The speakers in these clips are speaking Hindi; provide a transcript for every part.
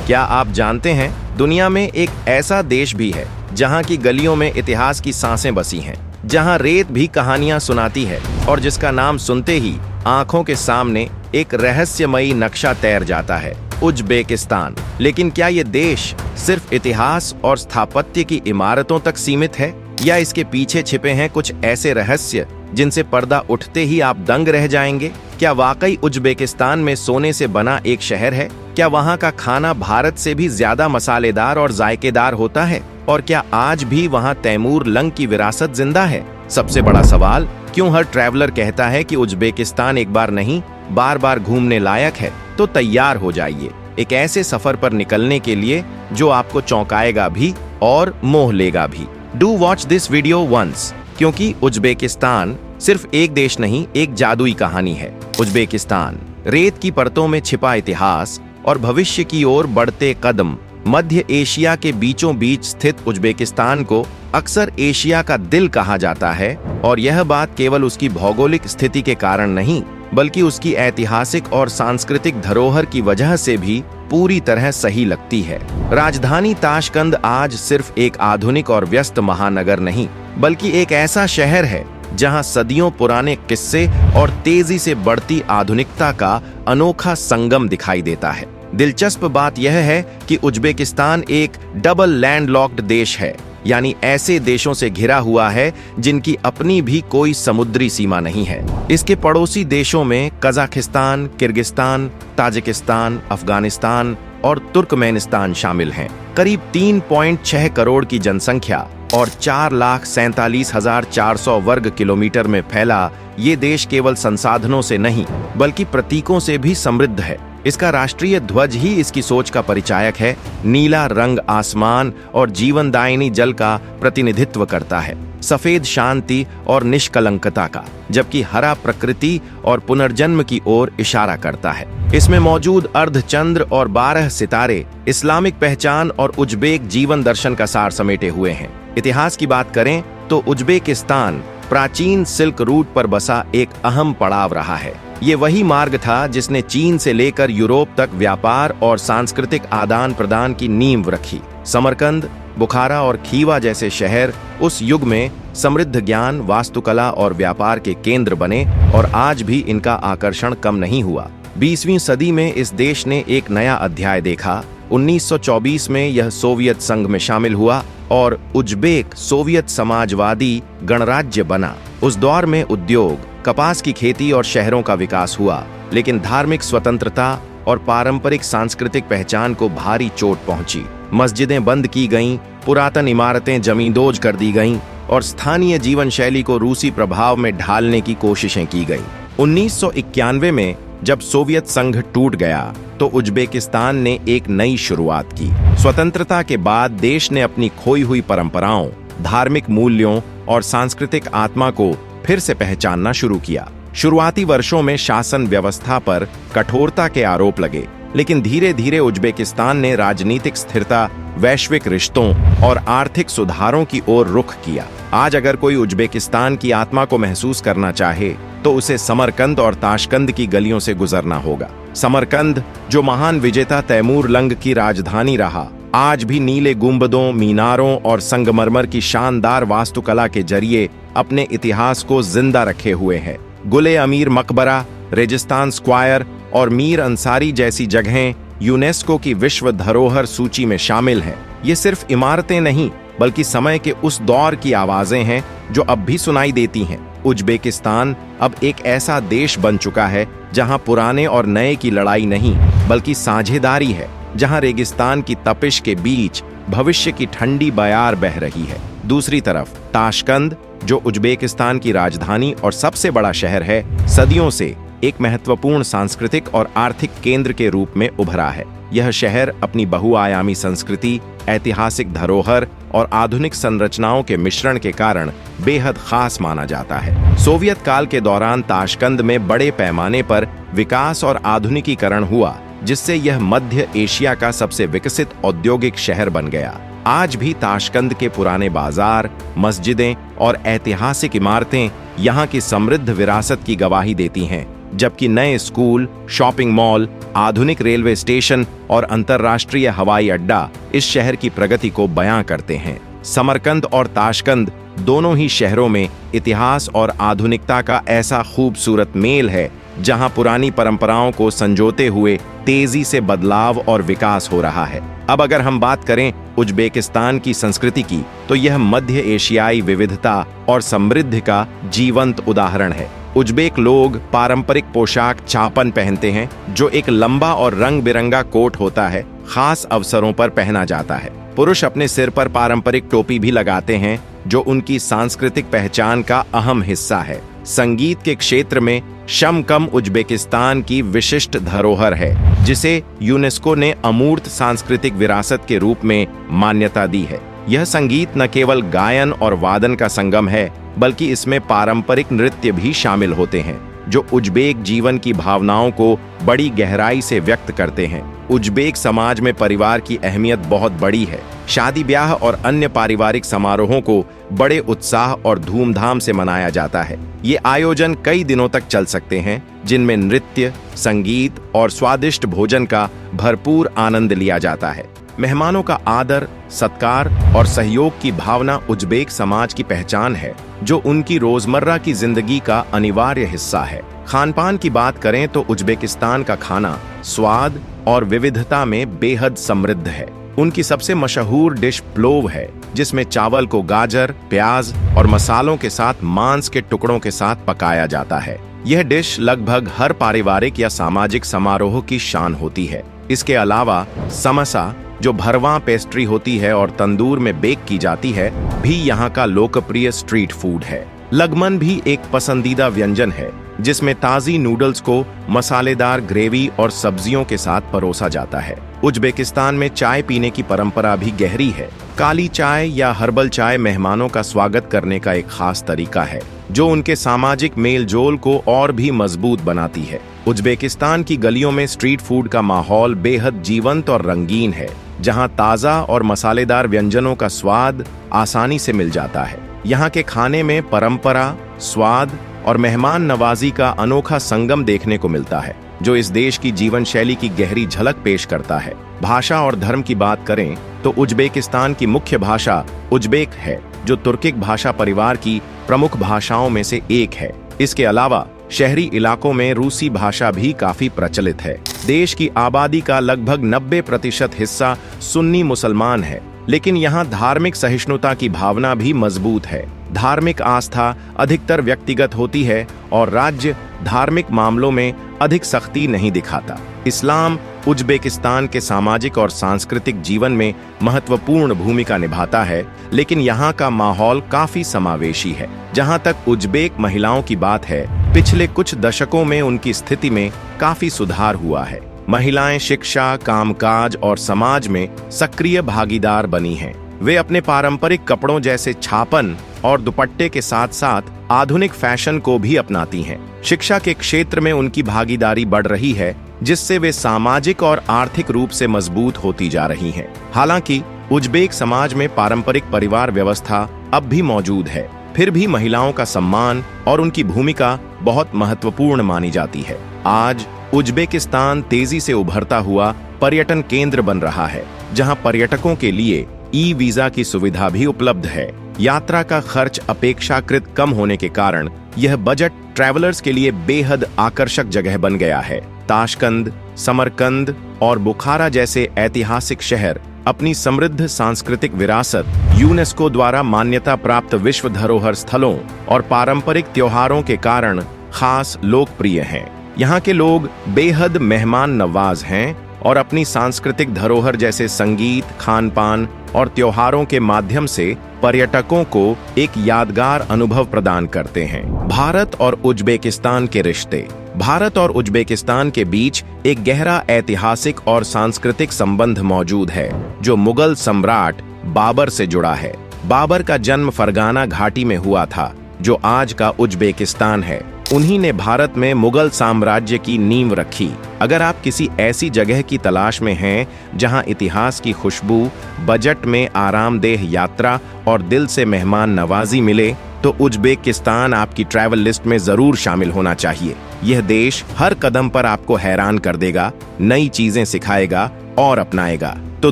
क्या आप जानते हैं, दुनिया में एक ऐसा देश भी है जहां की गलियों में इतिहास की सांसें बसी हैं, जहां रेत भी कहानियां सुनाती है और जिसका नाम सुनते ही आंखों के सामने एक रहस्यमयी नक्शा तैर जाता है, उज्बेकिस्तान। लेकिन क्या ये देश सिर्फ इतिहास और स्थापत्य की इमारतों तक सीमित है, या इसके पीछे छिपे हैं कुछ ऐसे रहस्य जिनसे पर्दा उठते ही आप दंग रह जाएंगे? क्या वाकई उज्बेकिस्तान में सोने से बना एक शहर है? क्या वहाँ का खाना भारत से भी ज्यादा मसालेदार और जायकेदार होता है? और क्या आज भी वहाँ तैमूर लंग की विरासत जिंदा है? सबसे बड़ा सवाल, क्यों हर ट्रैवलर कहता है कि उज्बेकिस्तान एक बार नहीं, बार बार घूमने लायक है? तो तैयार हो जाइए एक ऐसे सफर पर निकलने के लिए जो आपको चौंकाएगा भी और मोह लेगा भी। Do watch this video once, क्योंकि उज्बेकिस्तान सिर्फ एक देश नहीं, एक जादुई कहानी है। उज्बेकिस्तान रेत की परतों में छिपा इतिहास और भविष्य की ओर बढ़ते कदम। मध्य एशिया के बीचों बीच स्थित उज्बेकिस्तान को अक्सर एशिया का दिल कहा जाता है, और यह बात केवल उसकी भौगोलिक स्थिति के कारण नहीं, बल्कि उसकी ऐतिहासिक और सांस्कृतिक धरोहर की वजह से भी पूरी तरह सही लगती है। राजधानी ताशकंद आज सिर्फ एक आधुनिक और व्यस्त महानगर नहीं, बल्कि एक ऐसा शहर है जहां सदियों पुराने किस्से और तेजी से बढ़ती आधुनिकता का अनोखा संगम दिखाई देता है। दिलचस्प बात यह है कि उज्बेकिस्तान एक डबल लैंडलॉक्ड देश है, यानी ऐसे देशों से घिरा हुआ है जिनकी अपनी भी कोई समुद्री सीमा नहीं है। इसके पड़ोसी देशों में कजाकिस्तान, किर्गिस्तान, ताजिकिस्तान, अफगानिस्तान और तुर्कमेनिस्तान शामिल हैं। करीब 3.6 करोड़ की जनसंख्या और 4,47,400 वर्ग किलोमीटर में फैला ये देश केवल संसाधनों से नहीं, बल्कि प्रतीकों से भी समृद्ध है। इसका राष्ट्रीय ध्वज ही इसकी सोच का परिचायक है। नीला रंग आसमान और जीवनदायिनी जल का प्रतिनिधित्व करता है, सफेद शांति और निष्कलंकता का, जबकि हरा प्रकृति और पुनर्जन्म की ओर इशारा करता है। इसमें मौजूद अर्धचंद्र और 12 सितारे इस्लामिक पहचान और उज्बेक जीवन दर्शन का सार समेटे हुए हैं। इतिहास की बात करें तो उज्बेकिस्तान प्राचीन सिल्क रूट पर बसा एक अहम पड़ाव रहा है। ये वही मार्ग था जिसने चीन से लेकर यूरोप तक व्यापार और सांस्कृतिक आदान प्रदान की नींव रखी। समरकंद, बुखारा और खीवा जैसे शहर उस युग में समृद्ध ज्ञान, वास्तुकला और व्यापार के केंद्र बने, और आज भी इनका आकर्षण कम नहीं हुआ। 20वीं सदी में इस देश ने एक नया अध्याय देखा। 1924 में यह सोवियत संघ में शामिल हुआ और उज्बेक सोवियत समाजवादी गणराज्य बना। उस दौर में उद्योग, कपास की खेती और शहरों का विकास हुआ, लेकिन धार्मिक स्वतंत्रता और पारंपरिक सांस्कृतिक पहचान को भारी चोट पहुंची। मस्जिदें बंद की गईं, पुरातन इमारतें जमींदोज कर दी गईं और स्थानीय जीवन शैली को रूसी प्रभाव में ढालने की कोशिशें की गईं। 1991 में जब सोवियत संघ टूट गया तो उज्बेकिस्तान ने एक नई शुरुआत की। स्वतंत्रता के बाद देश ने अपनी खोई हुई परंपराओं, धार्मिक मूल्यों और सांस्कृतिक आत्मा को फिर से पहचानना शुरू किया। शुरुआती वर्षों में शासन व्यवस्था पर कठोरता के आरोप लगे, लेकिन धीरे धीरे उज्बेकिस्तान ने राजनीतिक स्थिरता, वैश्विक रिश्तों और आर्थिक सुधारों की ओर रुख किया। आज अगर कोई उज्बेकिस्तान की आत्मा को महसूस करना चाहे तो उसे समरकंद और ताशकंद की गलियों से गुजरना होगा। समरकंद, जो महान विजेता तैमूर लंग की राजधानी रहा, आज भी नीले गुंबदों, मीनारों और संगमरमर की शानदार वास्तुकला के जरिए अपने इतिहास को जिंदा रखे हुए है। गुले अमीर मकबरा, रेगिस्तान स्क्वायर और मीर अंसारी जैसी जगहें यूनेस्को की विश्व धरोहर सूची में शामिल हैं। ये सिर्फ इमारतें नहीं, बल्कि समय के उस दौर की आवाजें हैं जो अब भी सुनाई देती हैं। उज्बेकिस्तान अब एक ऐसा देश बन चुका है जहां पुराने और नए की लड़ाई नहीं, बल्कि साझेदारी है, जहां रेगिस्तान की तपिश के बीच भविष्य की ठंडी बयार बह रही है। दूसरी तरफ ताशकंद, जो उज्बेकिस्तान की राजधानी और सबसे बड़ा शहर है, सदियों से एक महत्वपूर्ण सांस्कृतिक और आर्थिक केंद्र के रूप में उभरा है। यह शहर अपनी बहुआयामी संस्कृति, ऐतिहासिक धरोहर और आधुनिक संरचनाओं के मिश्रण के कारण बेहद खास माना जाता है। सोवियत काल के दौरान ताशकंद में बड़े पैमाने पर विकास और आधुनिकीकरण हुआ, जिससे यह मध्य एशिया का सबसे विकसित औद्योगिक शहर बन गया। आज भी ताशकंद के पुराने बाजार, मस्जिदें और ऐतिहासिक इमारतें यहाँ की समृद्ध विरासत की गवाही देती हैं। जबकि नए स्कूल, शॉपिंग मॉल, आधुनिक रेलवे स्टेशन और अंतर्राष्ट्रीय हवाई अड्डा इस शहर की प्रगति को बयां करते हैं। समरकंद और ताशकंद दोनों ही शहरों में इतिहास और आधुनिकता का ऐसा खूबसूरत मेल है, जहां पुरानी परंपराओं को संजोते हुए तेजी से बदलाव और विकास हो रहा है। अब अगर हम बात करें उज्बेकिस्तान की संस्कृति की, तो यह मध्य एशियाई विविधता और समृद्धि का जीवंत उदाहरण है। उज्बेक लोग पारंपरिक पोशाक चापन पहनते हैं, जो एक लंबा और रंग बिरंगा कोट होता है, खास अवसरों पर पहना जाता है। पुरुष अपने सिर पर पारंपरिक टोपी भी लगाते हैं, जो उनकी सांस्कृतिक पहचान का अहम हिस्सा है। संगीत के क्षेत्र में शमकम उज्बेकिस्तान की विशिष्ट धरोहर है, जिसे यूनेस्को ने अमूर्त सांस्कृतिक विरासत के रूप में मान्यता दी है। यह संगीत न केवल गायन और वादन का संगम है, बल्कि इसमें पारंपरिक नृत्य भी शामिल होते हैं, जो उज्बेक जीवन की भावनाओं को बड़ी गहराई से व्यक्त करते हैं। उज्बेक समाज में परिवार की अहमियत बहुत बड़ी है। शादी ब्याह और अन्य पारिवारिक समारोहों को बड़े उत्साह और धूमधाम से मनाया जाता है। ये आयोजन कई दिनों तक चल सकते हैं, जिनमें नृत्य, संगीत और स्वादिष्ट भोजन का भरपूर आनंद लिया जाता है। मेहमानों का आदर, सत्कार और सहयोग की भावना उज्बेक समाज की पहचान है, जो उनकी रोजमर्रा की जिंदगी का अनिवार्य हिस्सा है। खानपान की बात करें तो उज्बेकिस्तान का खाना स्वाद और विविधता में बेहद समृद्ध है। उनकी सबसे मशहूर डिश प्लोव है, जिसमें चावल को गाजर, प्याज और मसालों के साथ मांस के टुकड़ों के साथ पकाया जाता है। यह डिश लगभग हर पारिवारिक या सामाजिक समारोह की शान होती है। इसके अलावा समोसा, जो भरवां पेस्ट्री होती है और तंदूर में बेक की जाती है, भी यहाँ का लोकप्रिय स्ट्रीट फूड है। लगमन भी एक पसंदीदा व्यंजन है, जिसमें ताजी नूडल्स को मसालेदार ग्रेवी और सब्जियों के साथ परोसा जाता है। उज्बेकिस्तान में चाय पीने की परंपरा भी गहरी है। काली चाय या हर्बल चाय मेहमानों का स्वागत करने का एक खास तरीका है, जो उनके सामाजिक मेलजोल को और भी मजबूत बनाती है। उज्बेकिस्तान की गलियों में स्ट्रीट फूड का माहौल बेहद जीवंत और रंगीन है, जहां ताजा और मसालेदार व्यंजनों का स्वाद आसानी से मिल जाता है। यहाँ के खाने में परंपरा, स्वाद और मेहमान नवाजी का अनोखा संगम देखने को मिलता है, जो इस देश की जीवन शैली की गहरी झलक पेश करता है। भाषा और धर्म की बात करें तो उज्बेकिस्तान की मुख्य भाषा उज्बेक है, जो तुर्किक भाषा परिवार की प्रमुख भाषाओं में से एक है। इसके अलावा शहरी इलाकों में रूसी भाषा भी काफी प्रचलित है। देश की आबादी का लगभग 90% हिस्सा सुन्नी मुसलमान है, लेकिन यहाँ धार्मिक सहिष्णुता की भावना भी मजबूत है। धार्मिक आस्था अधिकतर व्यक्तिगत होती है और राज्य धार्मिक मामलों में अधिक सख्ती नहीं दिखाता। इस्लाम उज्बेकिस्तान के सामाजिक और सांस्कृतिक जीवन में महत्वपूर्ण भूमिका निभाता है, लेकिन यहाँ का माहौल काफी समावेशी है। जहाँ तक उज्बेक महिलाओं की बात है, पिछले कुछ दशकों में उनकी स्थिति में काफी सुधार हुआ है। महिलाएं शिक्षा, कामकाज और समाज में सक्रिय भागीदार बनी हैं। वे अपने पारंपरिक कपड़ों जैसे छापन और दुपट्टे के साथ साथ आधुनिक फैशन को भी अपनाती हैं। शिक्षा के क्षेत्र में उनकी भागीदारी बढ़ रही है, जिससे वे सामाजिक और आर्थिक रूप से मजबूत होती जा रही हैं। हालांकि उज्बेक समाज में पारंपरिक परिवार व्यवस्था अब भी मौजूद है, फिर भी महिलाओं का सम्मान और उनकी भूमिका बहुत महत्वपूर्ण मानी जाती है। आज उज्बेकिस्तान तेजी से उभरता हुआ पर्यटन केंद्र बन रहा है, जहां पर्यटकों के लिए ई वीजा की सुविधा भी उपलब्ध है। यात्रा का खर्च अपेक्षाकृत कम होने के कारण यह बजट ट्रैवलर्स के लिए बेहद आकर्षक जगह बन गया है। ताशकंद, समरकंद और बुखारा जैसे ऐतिहासिक शहर अपनी समृद्ध सांस्कृतिक विरासत, यूनेस्को द्वारा मान्यता प्राप्त विश्व धरोहर स्थलों और पारंपरिक त्योहारों के कारण खास लोकप्रिय हैं। यहाँ के लोग बेहद मेहमान नवाज हैं और अपनी सांस्कृतिक धरोहर जैसे संगीत, खानपान और त्योहारों के माध्यम से पर्यटकों को एक यादगार अनुभव प्रदान करते हैं। भारत और उज्बेकिस्तान के रिश्ते। भारत और उज्बेकिस्तान के बीच एक गहरा ऐतिहासिक और सांस्कृतिक संबंध मौजूद है, जो मुगल सम्राट बाबर से जुड़ा है। बाबर का जन्म फरगाना घाटी में हुआ था, जो आज का उज्बेकिस्तान है। उन्हीं ने भारत में मुगल साम्राज्य की नींव रखी। अगर आप किसी ऐसी जगह की तलाश में हैं जहां इतिहास की खुशबू, बजट में आरामदेह यात्रा और दिल से मेहमान नवाजी मिले, तो उज्बेकिस्तान आपकी ट्रैवल लिस्ट में जरूर शामिल होना चाहिए। यह देश हर कदम पर आपको हैरान कर देगा, नई चीजें सिखाएगा और अपनाएगा। तो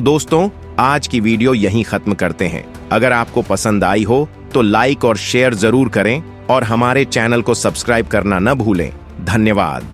दोस्तों, आज की वीडियो यहीं खत्म करते हैं। अगर आपको पसंद आई हो तो लाइक और शेयर जरूर करें और हमारे चैनल को सब्सक्राइब करना न भूलें। धन्यवाद।